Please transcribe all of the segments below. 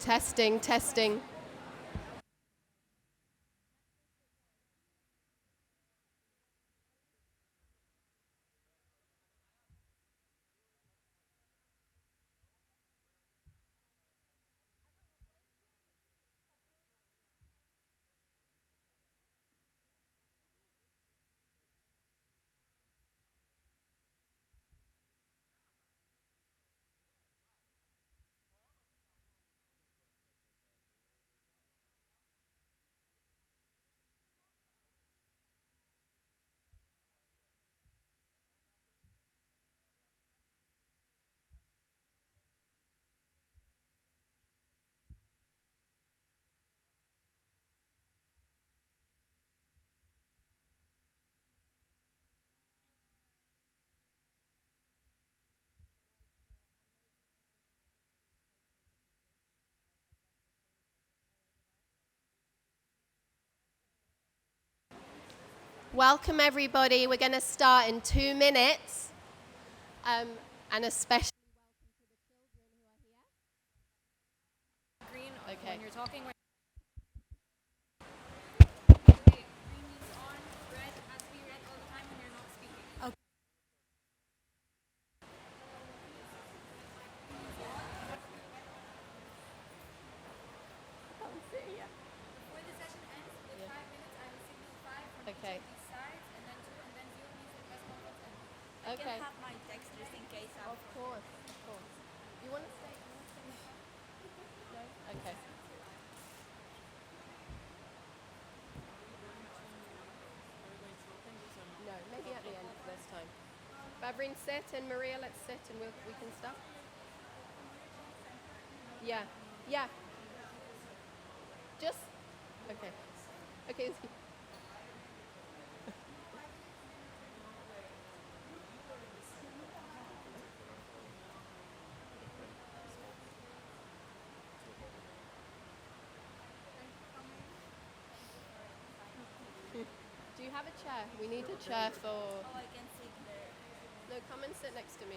Testing, testing. Welcome everybody. We're going to start in 2 minutes. And especially green Okay. when you're talking. Okay, green is on, red has to be red all the time when you're not speaking. Okay. Before the session ends, with 5 minutes, I will signal 5 from each Okay. of these sides, and then 2, and then 0 means the press conference ends. I Okay. can have my text just in case I'm Of course. You want to stay? No? Okay. No, maybe at the end this time. Bavrin, sit, and Maria, let's sit, and we can start. Yeah. Yeah. Just. Okay. Okay. Do you have a chair? We need a chair for... Oh, I can sit there. No, come and sit next to me.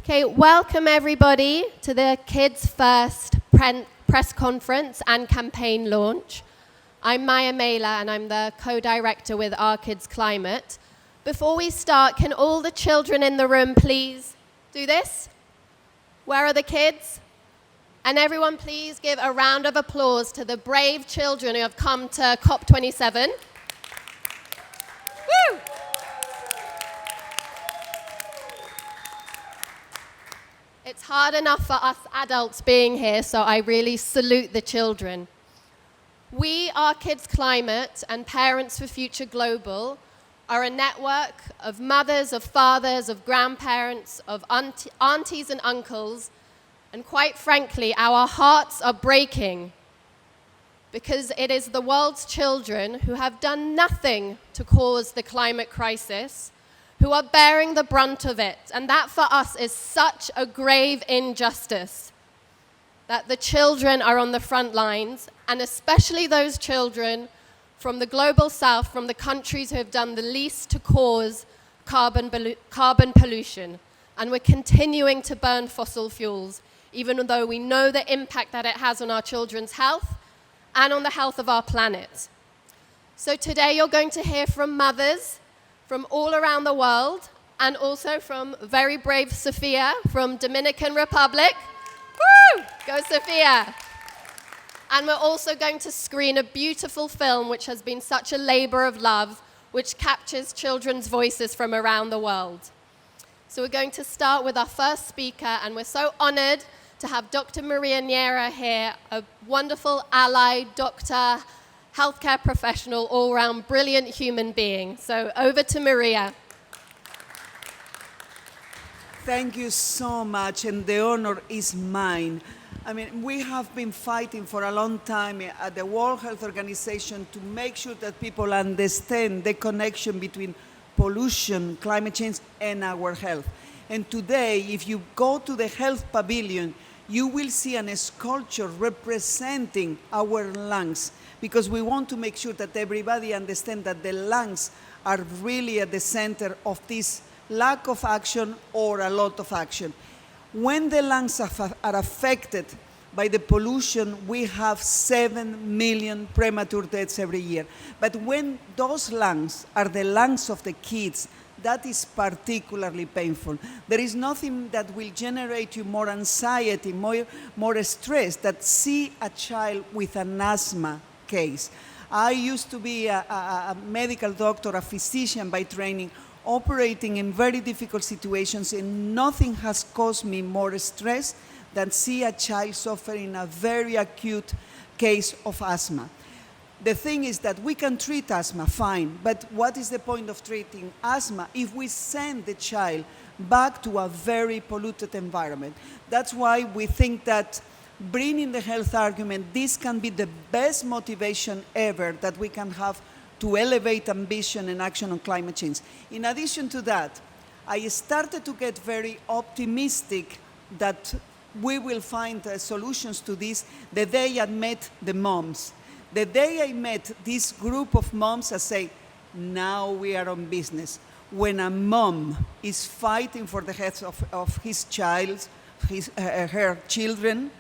Okay, welcome everybody to the Kids First press conference and campaign launch. I'm Maria Neira and I'm the co-director with Our Kids Climate. Before we start, can all the children in the room please do this? Where are the kids? And everyone please give a round of applause to the brave children who have come to COP27. Woo! It's hard enough for us adults being here, so I really salute the children. We, Our Kids Climate, and Parents for Future Global are a network of mothers, of fathers, of grandparents, of aunties and uncles, and quite frankly, our hearts are breaking because it is the world's children who have done nothing to cause the climate crisis who are bearing the brunt of it. And that for us is such a grave injustice, that the children are on the front lines, and especially those children from the global south, from the countries who have done the least to cause carbon pollution. And we're continuing to burn fossil fuels, even though we know the impact that it has on our children's health and on the health of our planet. So today you're going to hear from mothers from all around the world, and also from very brave Sophia from Dominican Republic. Woo! Go Sophia! And we're also going to screen a beautiful film which has been such a labor of love, which captures children's voices from around the world. So we're going to start with our first speaker, and we're so honored to have Dr. Maria Neira here, a wonderful ally, doctor, healthcare professional, all-round brilliant human being. So over to Maria. Thank you so much, and the honor is mine. I mean, we have been fighting for a long time at the World Health Organization to make sure that people understand the connection between pollution, climate change, and our health. And today, if you go to the health pavilion, you will see a sculpture representing our lungs, because we want to make sure that everybody understands that the lungs are really at the center of this lack of action or a lot of action. When the lungs are affected by the pollution, we have 7 million premature deaths every year. But when those lungs are the lungs of the kids, that is particularly painful. There is nothing that will generate you more anxiety, more stress, than see a child with an asthma case. I used to be a medical doctor, a physician by training, operating in very difficult situations, and nothing has caused me more stress than see a child suffering a very acute case of asthma. The thing is that we can treat asthma, fine, but what is the point of treating asthma if we send the child back to a very polluted environment? That's why we think that bringing the health argument, this can be the best motivation ever that we can have to elevate ambition and action on climate change. In addition to that, I started to get very optimistic that we will find solutions to this the day I met the moms. The day I met this group of moms, I say, now we are on business. When a mom is fighting for the health of his child, her children,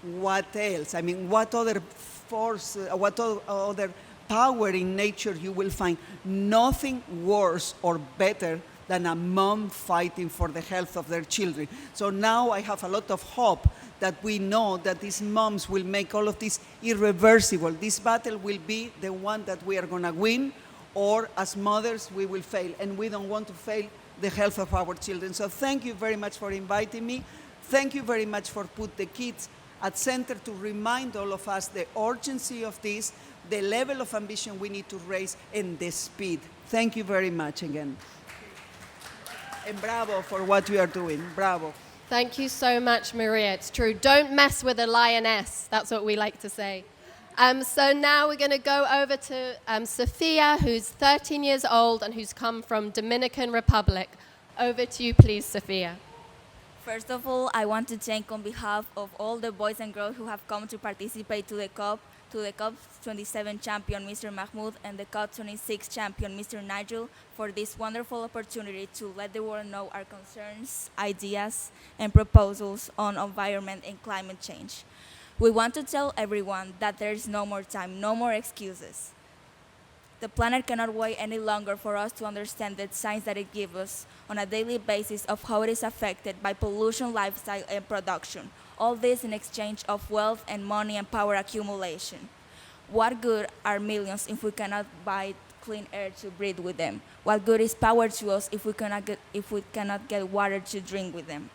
what else? I mean, what other force, what other power in nature you will find? Nothing worse or better than a mom fighting for the health of their children. So now I have a lot of hope that we know that these moms will make all of this irreversible. This battle will be the one that we are going to win, or as mothers we will fail, and we don't want to fail the health of our children. So thank you very much for inviting me. Thank you very much for putting the kids at center to remind all of us the urgency of this, the level of ambition we need to raise, and the speed. Thank you very much again. And bravo for what you are doing. Bravo. Thank you so much, Maria. It's true. Don't mess with a lioness. That's what we like to say. So now we're going to go over to Sophia, who's 13 years old and who's come from Dominican Republic. Over to you, please, Sophia. First of all, I want to thank on behalf of all the boys and girls who have come to participate to the COP27 champion, Mr. Mahmoud, and the COP26 champion, Mr. Nigel, for this wonderful opportunity to let the world know our concerns, ideas, and proposals on environment and climate change. We want to tell everyone that there is no more time, no more excuses. The planet cannot wait any longer for us to understand the signs that it gives us on a daily basis of how it is affected by pollution, lifestyle, and production. All this in exchange of wealth and money and power accumulation. What good are millions if we cannot buy clean air to breathe with them? What good is power to us if we cannot get water to drink with them?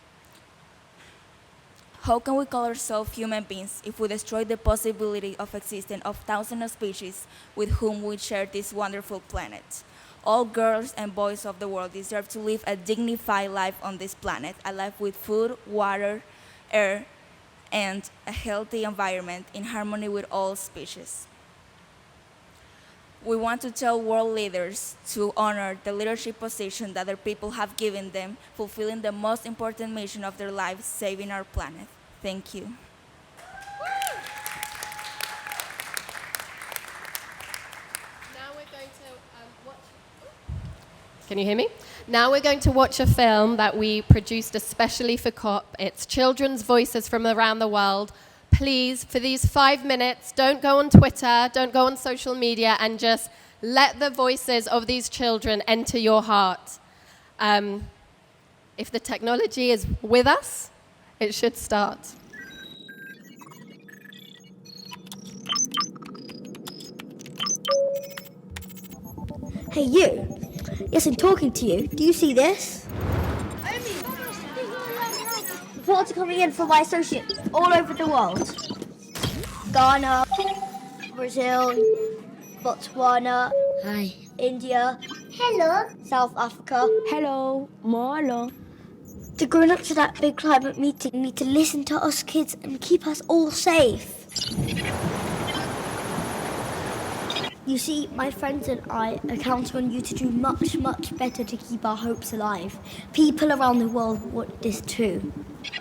How can we call ourselves human beings if we destroy the possibility of existence of thousands of species with whom we share this wonderful planet? All girls and boys of the world deserve to live a dignified life on this planet, a life with food, water, air, and a healthy environment in harmony with all species. We want to tell world leaders to honor the leadership position that their people have given them, fulfilling the most important mission of their lives, saving our planet. Thank you. Now we're going to watch. Can you hear me? Now we're going to watch a film that we produced especially for COP. It's children's voices from around the world. Please, for these 5 minutes, don't go on Twitter, don't go on social media, and just let the voices of these children enter your heart. If the technology is with us, it should start. Hey you! Yes, I'm talking to you. Do you see this? Reports are coming in from my associates all over the world. Ghana, Brazil, Botswana, India, hello, South Africa, hello, Molo, The grown-ups at that big climate meeting need to listen to us kids and keep us all safe. You see, my friends and I are counting on you to do much, much better to keep our hopes alive. People around the world want this too.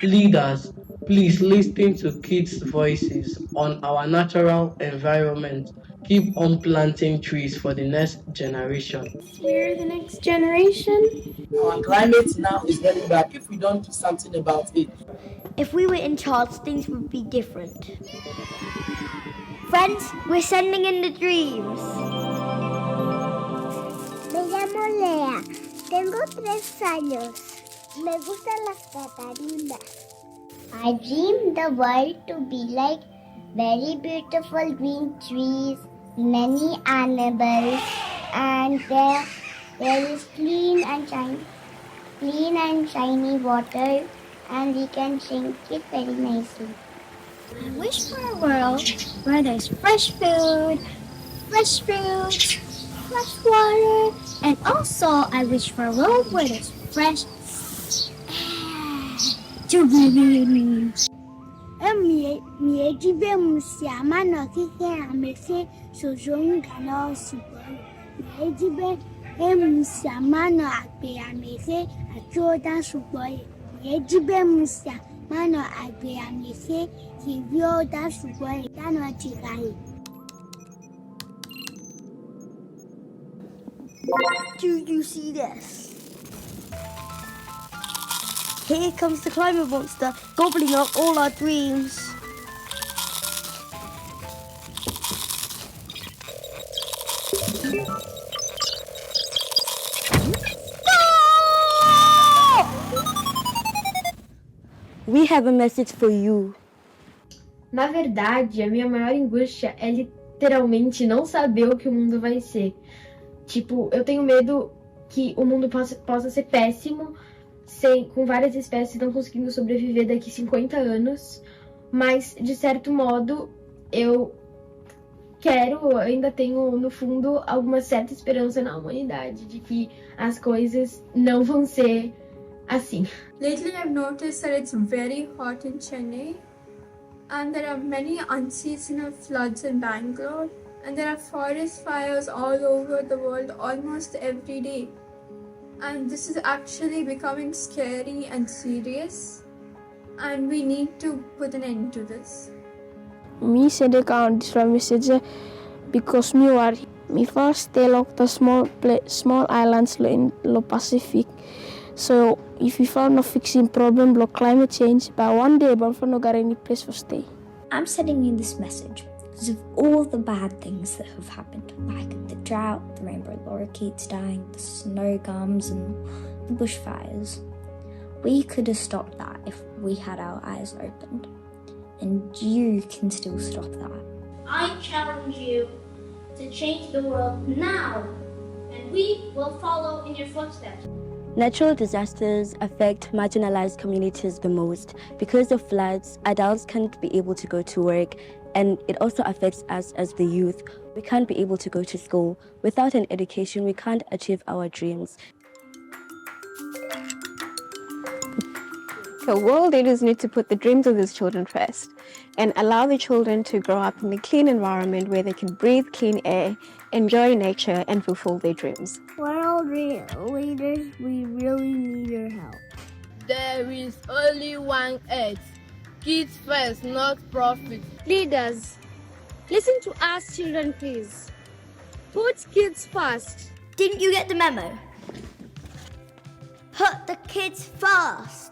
Leaders, please listen to kids' voices on our natural environment. Keep on planting trees for the next generation. We're the next generation. Our climate now is getting bad if we don't do something about it. If we were in charge, things would be different. Friends, we're sending in the dreams. Me llamo Lea. Tengo 3 años. Me gustan las catarinas. I dream the world to be like very beautiful green trees, many animals, and there is clean and shiny water, and we can drink it very nicely. I wish for a world where there's fresh food, fresh fruits, fresh water, and also I wish for a world where there's fresh air to breathe in. Do you see this? Here comes the climate monster, gobbling up all our dreams. We have a message for you. Na verdade, a minha maior angústia é literalmente não saber o que o mundo vai ser. Tipo, eu tenho medo que o mundo possa ser péssimo, com várias espécies não conseguindo sobreviver daqui 50 anos, mas, de certo modo, eu ainda tenho, no fundo, alguma certa esperança na humanidade, de que as coisas não vão ser assim. Lately, I've noticed that it's very hot in Chennai, and there are many unseasonal floods in Bangalore, and there are forest fires all over the world almost every day. And this is actually becoming scary and serious, and we need to put an end to this. Mi sede kan disramisize because mi first stay like the small islands in the Pacific. So if we found a fixing problem like climate change, by one day, but for no got any place for stay. I'm sending you this message because of all the bad things that have happened, like the drought, the rainbow lorikeets dying, the snow gums, and the bushfires. We could have stopped that if we had our eyes opened, and you can still stop that. I challenge you to change the world now, and we will follow in your footsteps. Natural disasters affect marginalized communities the most. Because of floods, adults can't be able to go to work, and it also affects us as the youth. We can't be able to go to school. Without an education, we can't achieve our dreams. So world leaders need to put the dreams of these children first and allow the children to grow up in a clean environment where they can breathe clean air, enjoy nature, and fulfill their dreams. World leaders, we really need your help. There is only one Earth. Kids first, not profit. Leaders, listen to us children, please. Put kids first. Didn't you get the memo? Put the kids first.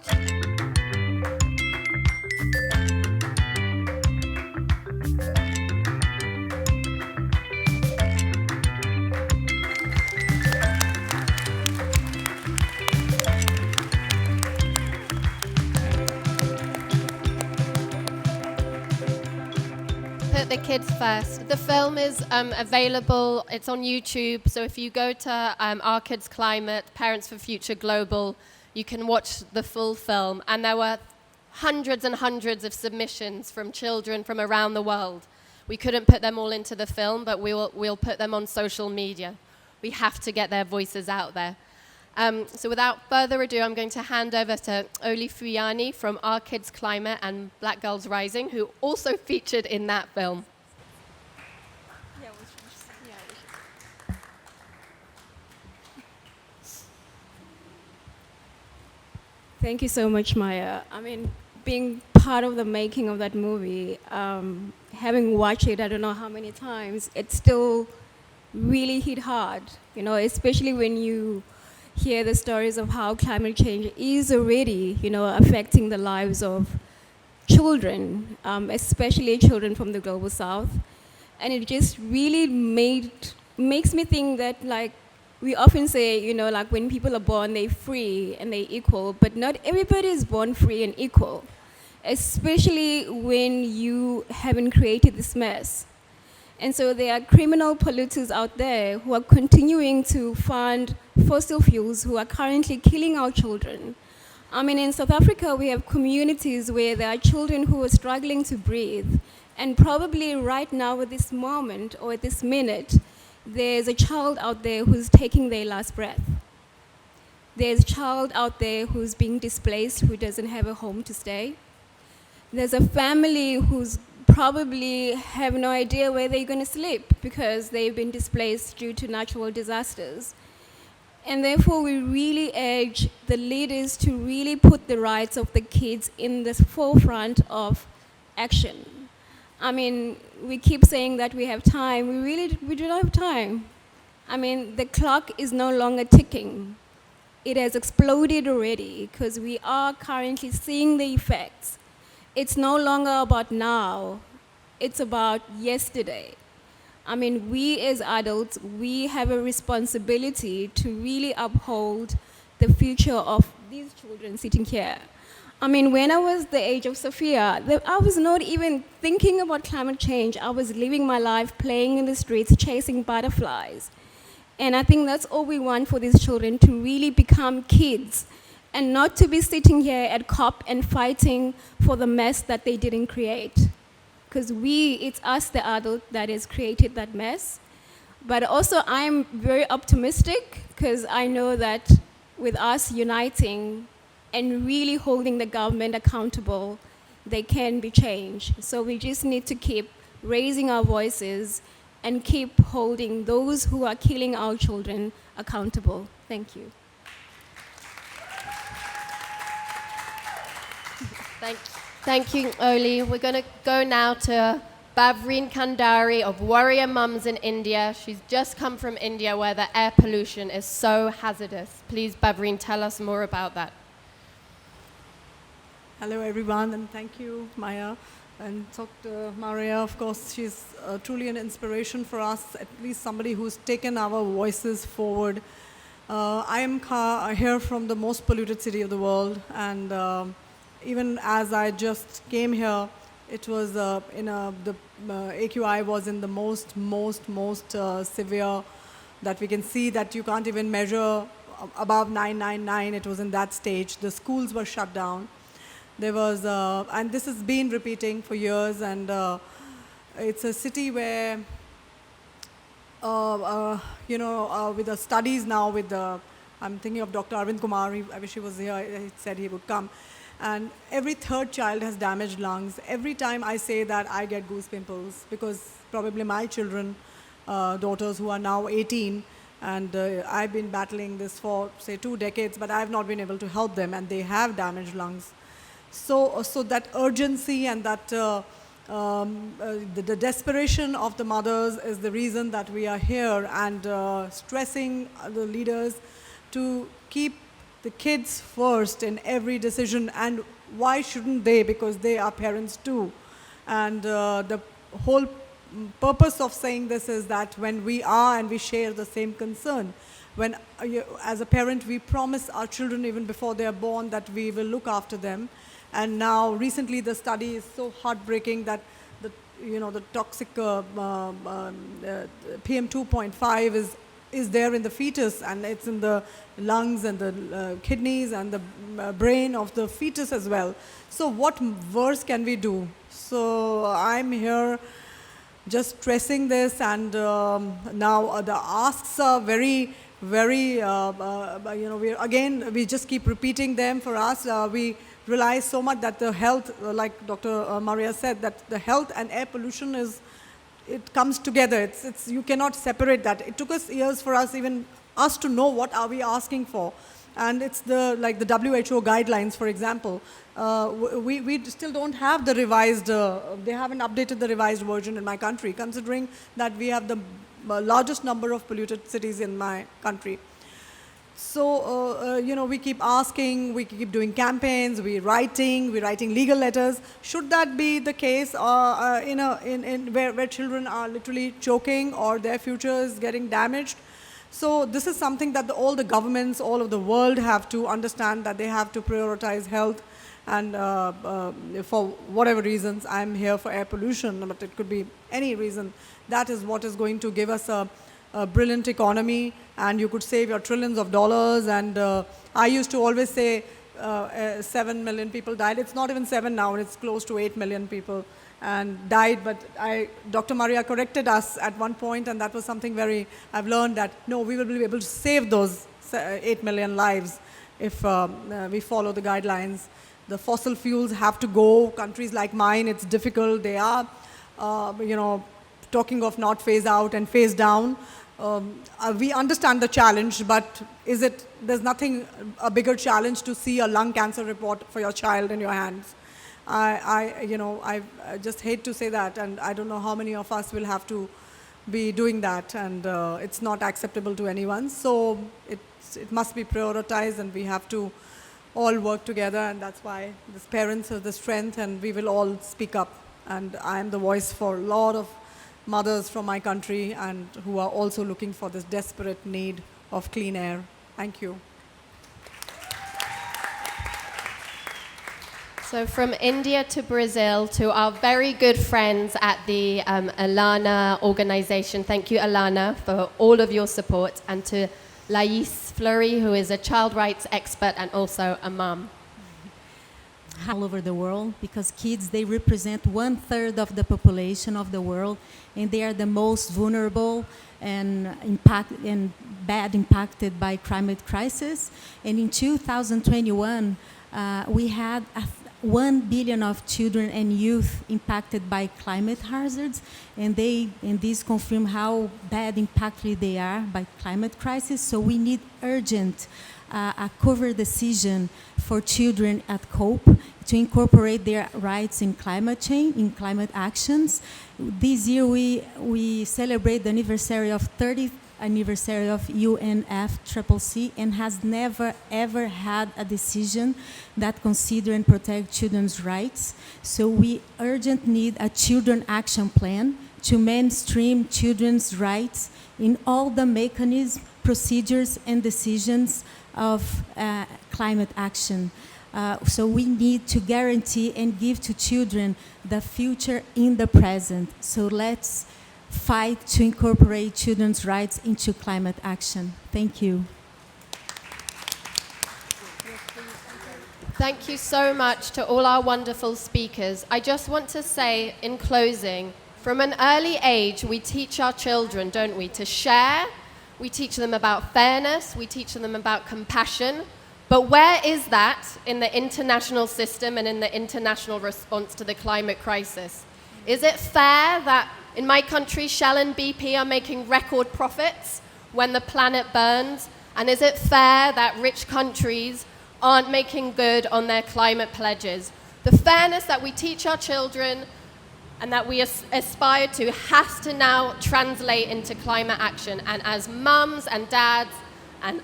Put the kids first. The film is available. It's on YouTube. So if you go to Our Kids Climate, Parents for Future Global, you can watch the full film. And there were hundreds and hundreds of submissions from children from around the world. We couldn't put them all into the film, but we'll put them on social media. We have to get their voices out there. So without further ado, I'm going to hand over to Oli Fuyani from Our Kids Climate and Black Girls Rising, who also featured in that film. Thank you so much, Maya. I mean, being part of the making of that movie, having watched it, I don't know how many times, it still really hit hard, you know, especially when you hear the stories of how climate change is already, you know, affecting the lives of children, especially children from the global south. And it just really makes me think that, like, we often say, you know, like when people are born, they're free and they're equal, but not everybody is born free and equal, especially when you haven't created this mess. And so there are criminal polluters out there who are continuing to fund fossil fuels who are currently killing our children. I mean, in South Africa, we have communities where there are children who are struggling to breathe. And probably right now at this moment or at this minute, there's a child out there who's taking their last breath. There's a child out there who's being displaced, who doesn't have a home to stay. There's a family who's probably have no idea where they're going to sleep because they've been displaced due to natural disasters. And therefore, we really urge the leaders to really put the rights of the kids in the forefront of action. I mean, we keep saying that we have time. We do not have time. I mean, the clock is no longer ticking. It has exploded already because we are currently seeing the effects. It's no longer about now. It's about yesterday. I mean, we as adults, we have a responsibility to really uphold the future of these children sitting here. I mean, when I was the age of Sophia, I was not even thinking about climate change. I was living my life playing in the streets, chasing butterflies. And I think that's all we want for these children, to really become kids and not to be sitting here at COP and fighting for the mess that they didn't create. Because it's us, the adult, that has created that mess. But also, I'm very optimistic because I know that with us uniting and really holding the government accountable, they can be changed. So we just need to keep raising our voices and keep holding those who are killing our children accountable. Thank you. Thank you, Oli. We're going to go now to Bavreen Kandari of Warrior Mums in India. She's just come from India where the air pollution is so hazardous. Please, Bavreen, tell us more about that. Hello, everyone, and thank you, Maya. And Dr. Maria, of course, she's truly an inspiration for us, at least somebody who's taken our voices forward. I am here from the most polluted city of the world, and even as I just came here, it was the AQI was in the most severe that we can see, that you can't even measure above 999. It was in that stage. The schools were shut down. There was, and this has been repeating for years, and it's a city where, with the studies now, I'm thinking of Dr. Arvind Kumar, I wish he was here, he said he would come. And every third child has damaged lungs. Every time I say that, I get goose pimples, because probably my children, daughters who are now 18, and I've been battling this for, say, 2 decades, but I've not been able to help them, and they have damaged lungs. So that urgency and that the desperation of the mothers is the reason that we are here, and stressing the leaders to keep the kids first in every decision. And why shouldn't they? Because they are parents too. And the whole purpose of saying this is that when we are and we share the same concern, when as a parent we promise our children even before they are born that we will look after them. And now recently the study is so heartbreaking that the toxic PM 2.5 is there in the fetus, and it's in the lungs and the kidneys and the brain of the fetus as well. So what worse can we do? So I'm here just stressing this, and now the asks are very very, we just keep repeating them for us. We rely so much that the health, like Dr. Maria said, that the health and air pollution it comes together. You cannot separate that. It took us years for us to know what are we asking for. And it's like the WHO guidelines, for example. We still don't have the revised, they haven't updated the revised version in my country, considering that we have the largest number of polluted cities in my country. So, we keep asking, we keep doing campaigns, we're writing legal letters. Should that be the case where children are literally choking or their future is getting damaged? So this is something that all the governments all over the world have to understand, that they have to prioritize health. And for whatever reasons, I'm here for air pollution, but it could be any reason. That is what is going to give us a brilliant economy, and you could save your trillions of dollars. And I used to always say 7 million people died. It's not even 7 now, it's close to 8 million people and died. But Dr. Maria corrected us at one point, and that was something I've learned that, no, we will be able to save those 8 million lives if we follow the guidelines. The fossil fuels have to go. Countries like mine, it's difficult. They are, talking of not phase out and phase down. We understand the challenge, but there's nothing a bigger challenge to see a lung cancer report for your child in your hands. I just hate to say that, and I don't know how many of us will have to be doing that, and it's not acceptable to anyone. So it must be prioritized, and we have to all work together, and that's why these parents have the strength, and we will all speak up. And I am the voice for a lot of mothers from my country and who are also looking for this desperate need of clean air. Thank you. So from India to Brazil to our very good friends at the Alana organization. Thank you, Alana, for all of your support. And to Lais Fleury, who is a child rights expert and also a mom. All over the world, because kids, they represent 1/3 of the population of the world, and they are the most vulnerable and bad impacted by climate crisis. And in 2021, we had 1 billion of children and youth impacted by climate hazards, and these confirm how bad impacted they are by climate crisis. So we need urgent a cover decision for children at COP to incorporate their rights in climate change, in climate actions. This year we celebrate the 30th anniversary of UNFCCC, and has never ever had a decision that consider and protect children's rights. So we urgently need a children action plan to mainstream children's rights in all the mechanisms, procedures, and decisions of climate action. So we need to guarantee and give to children the future in the present. So let's fight to incorporate children's rights into climate action. Thank you. Thank you so much to all our wonderful speakers. I just want to say in closing, from an early age, we teach our children, don't we, to share. We teach them about fairness. We teach them about compassion. But where is that in the international system and in the international response to the climate crisis? Is it fair that in my country, Shell and BP are making record profits when the planet burns? And is it fair that rich countries aren't making good on their climate pledges? The fairness that we teach our children and that we aspire to has to now translate into climate action. And as mums and dads and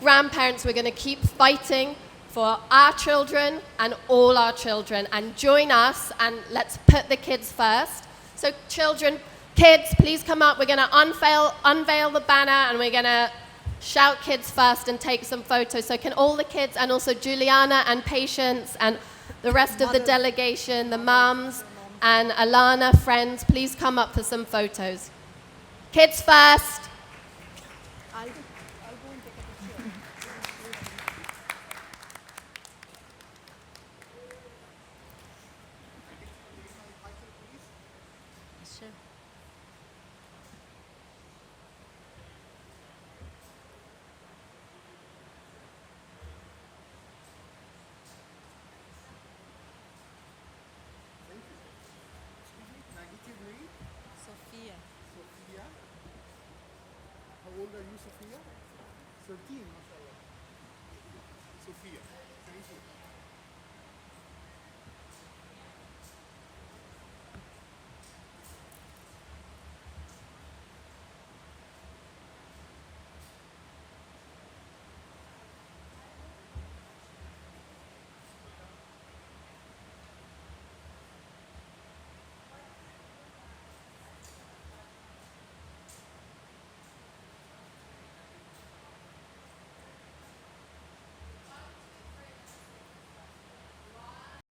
grandparents, we're going to keep fighting for our children and all our children. And join us, and let's put the kids first. So children, kids, please come up. We're going to unveil the banner, and we're going to shout kids first and take some photos. So can all the kids, and also Juliana and Patience and the rest of the delegation, the mums and Alana, friends, please come up for some photos. Kids first. old are you, Sophia? 13, mashallah. Sophia, thank you.